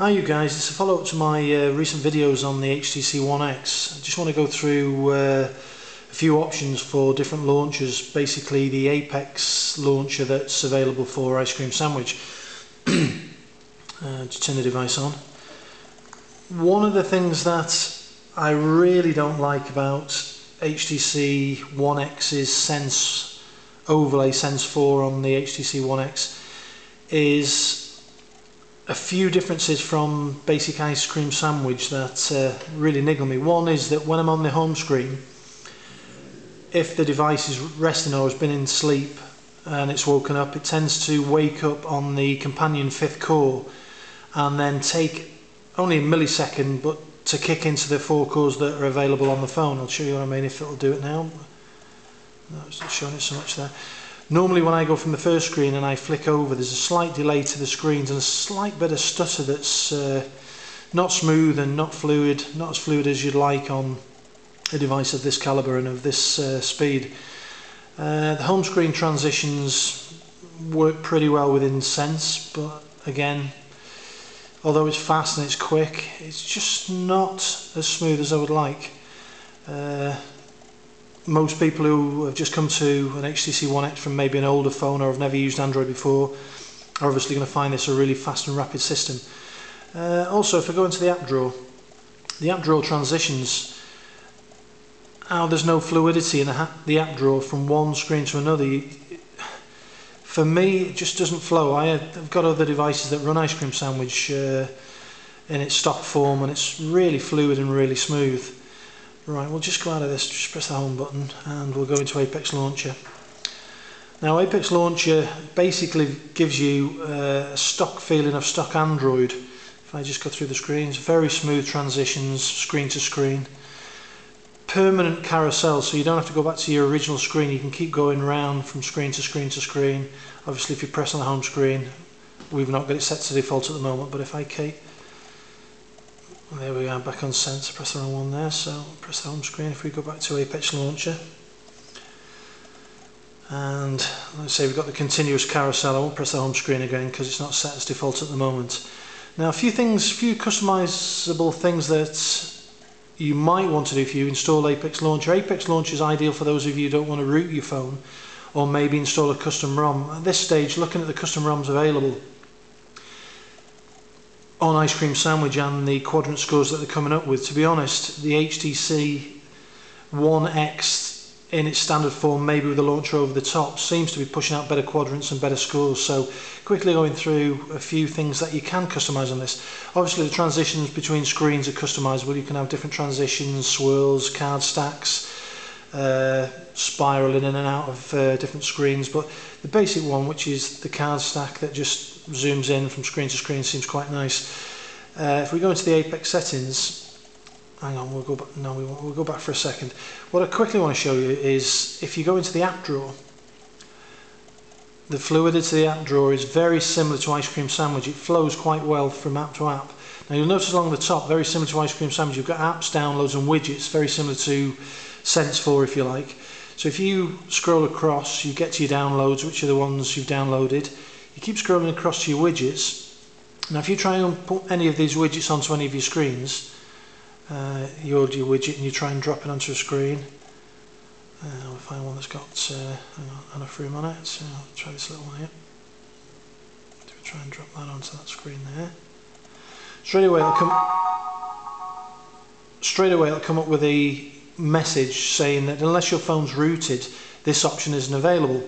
Hi you guys, it's a follow-up to my recent videos on the HTC One X. I just want to go through a few options for different launchers, basically the Apex launcher that's available for ice cream sandwich. Just turn the device on. One of the things that I really don't like about HTC One X's Sense overlay, Sense 4 on the HTC One X, is a few differences from basic ice cream sandwich that really niggle me. One is that when I'm on the home screen, if the device is resting or has been in sleep and it's woken up, it tends to wake up on the companion fifth core and then take only a millisecond but to kick into the 4 cores that are available on the phone. I'll show you what I mean if it'll do it now. No, it's not showing it so much there. Normally when I go from the first screen and I flick over, there's a slight delay to the screens and a slight bit of stutter that's not smooth and not as fluid as you'd like on a device of this caliber and of this speed. The home screen transitions work pretty well within Sense, but again, although it's fast and it's quick, it's just not as smooth as I would like. Most people who have just come to an HTC One X from maybe an older phone or have never used Android before are obviously going to find this a really fast and rapid system. Also, if I go into the app drawer transitions, there's no fluidity in the app drawer from one screen to another. For me, it just doesn't flow. I've got other devices that run ice cream sandwich in its stock form, and it's really fluid and really smooth. Right, we'll just go out of this, just press the home button and we'll go into Apex Launcher. Now Apex Launcher basically gives you a stock feeling of stock Android. If I just go through the screens, very smooth transitions, screen to screen. Permanent carousel, so you don't have to go back to your original screen, you can keep going round from screen to screen to screen. Obviously if you press on the home screen, we've not got it set to default at the moment, but if I keep, there we are, back on Sense. I press the wrong one there, so press the home screen. If we go back to Apex Launcher, and let's say we've got the continuous carousel, I won't press the home screen again because it's not set as default at the moment. Now a few customizable things that you might want to do if you install Apex Launcher. Apex Launcher is ideal for those of you who don't want to root your phone or maybe install a custom ROM. At this stage, looking at the custom ROMs available on ice cream sandwich and the quadrant scores that they're coming up with, to be honest, the HTC One X in its standard form, maybe with the launcher over the top, seems to be pushing out better quadrants and better scores. So quickly going through a few things that you can customize on this. Obviously the transitions between screens are customizable. You can have different transitions, swirls, card stacks, spiraling in and out of different screens, but the basic one, which is the card stack that just zooms in from screen to screen, seems quite nice. If we go into the Apex settings, hang on, we'll go back. No, we won't. We'll go back for a second. What I quickly want to show you is if you go into the app drawer, the fluidity of the app drawer is very similar to ice cream sandwich. It flows quite well from app to app. Now you'll notice along the top, very similar to ice cream sandwich, you've got apps, downloads and widgets, very similar to Sense 4 if you like. So if you scroll across, you get to your downloads, which are the ones you've downloaded. You keep scrolling across to your widgets. Now if you try and put any of these widgets onto any of your screens, you hold your widget and you try and drop it onto a screen. I'll find one that's got enough room on it, so I'll try this little one here. Try and drop that onto that screen there. Straight away it'll come up with a message saying that unless your phone's rooted, this option isn't available.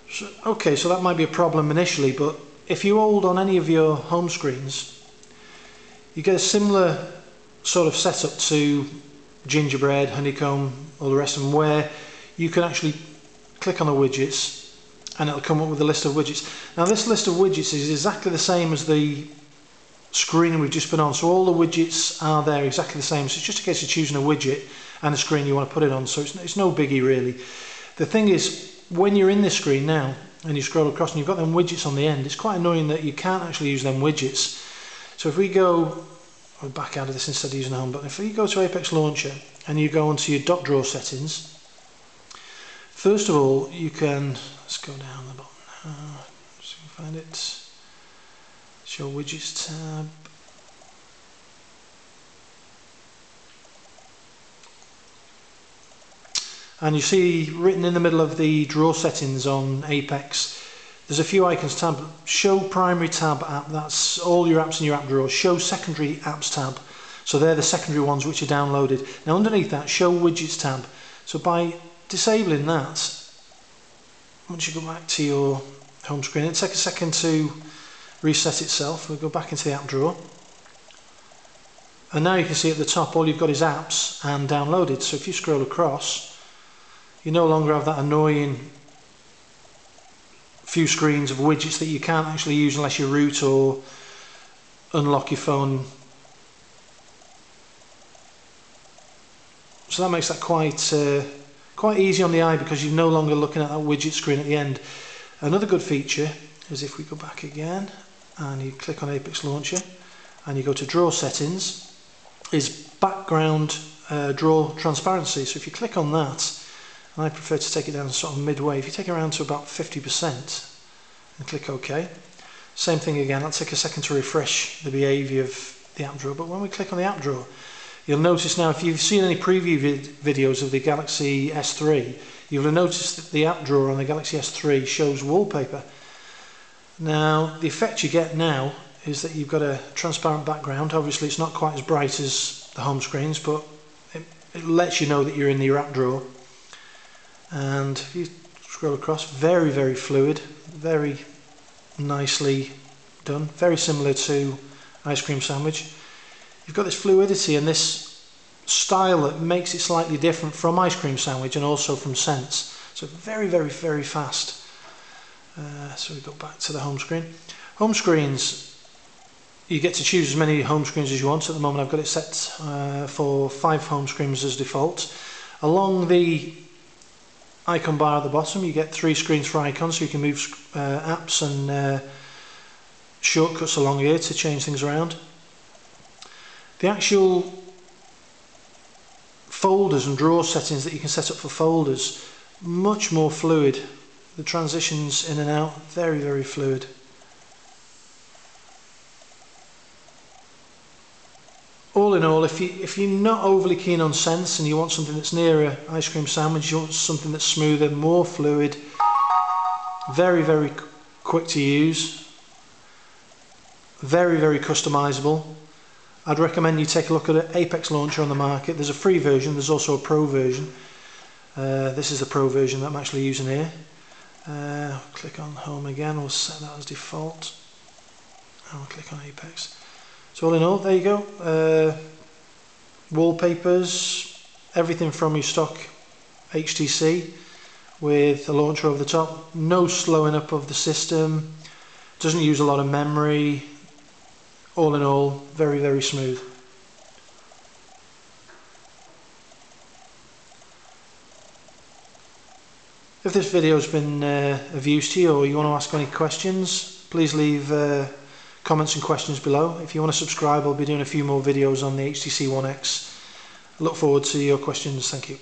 So, okay, so that might be a problem initially, but if you hold on any of your home screens, you get a similar sort of setup to gingerbread, honeycomb, all the rest of them, where you can actually click on the widgets and it'll come up with a list of widgets. Now this list of widgets is exactly the same as the screen we've just been on, so all the widgets are there exactly the same. So it's just a case of choosing a widget and a screen you want to put it on, so it's no biggie really. The thing is, when you're in this screen now and you scroll across and you've got them widgets on the end, it's quite annoying that you can't actually use them widgets. So if we go, I'll back out of this instead of using the home button. If you go to Apex Launcher and you go onto your dot drawer settings, first of all you can, let's go down the bottom, see if I can find it, show widgets tab, and you see written in the middle of the drawer settings on Apex, there's a few icons tab. Show primary tab app, that's all your apps in your app drawer. Show secondary apps tab, so they're the secondary ones which are downloaded. Now underneath that, show widgets tab. So by disabling that, once you go back to your home screen, it'll take a second to reset itself. We'll go back into the app drawer. And now you can see at the top all you've got is apps and downloaded. So if you scroll across, you no longer have that annoying few screens of widgets that you can't actually use unless you root or unlock your phone. So that makes that quite easy on the eye, because you're no longer looking at that widget screen at the end. Another good feature is if we go back again and you click on Apex Launcher and you go to Drawer Settings, is background drawer transparency. So if you click on that, and I prefer to take it down sort of midway, if you take it around to about 50% and click OK, same thing again, it'll take a second to refresh the behaviour of the app drawer. But when we click on the app drawer, you'll notice now, if you've seen any preview videos of the Galaxy S3, you'll have noticed that the app drawer on the Galaxy S3 shows wallpaper. Now the effect you get now is that you've got a transparent background. Obviously it's not quite as bright as the home screens, but it lets you know that you're in the app drawer. And if you scroll across, very, very fluid, very nicely done, very similar to Ice Cream Sandwich. You've got this fluidity and this style that makes it slightly different from Ice Cream Sandwich and also from Sense. So very, very, very fast. So we go back to the home screen. Home screens, you get to choose as many home screens as you want. At the moment I've got it set for 5 home screens as default. Along the icon bar at the bottom you get 3 screens for icons, so you can move apps and shortcuts along here to change things around. The actual folders and drawer settings that you can set up for folders, much more fluid. The transitions in and out, very, very fluid. All in all, if you're not overly keen on Sense and you want something that's nearer Ice Cream Sandwich, you want something that's smoother, more fluid, very, very quick to use, very, very customizable, I'd recommend you take a look at an Apex Launcher on the market. There's a free version, there's also a pro version. This is the pro version that I'm actually using here. Click on Home again, we'll set that as default. And we'll click on Apex. So all in all, there you go. Wallpapers, everything from your stock HTC with a launcher over the top. No slowing up of the system. Doesn't use a lot of memory. All in all, very, very smooth. If this video has been of use to you, or you want to ask any questions, please leave comments and questions below. If you want to subscribe, I'll be doing a few more videos on the HTC One X. I look forward to your questions. Thank you.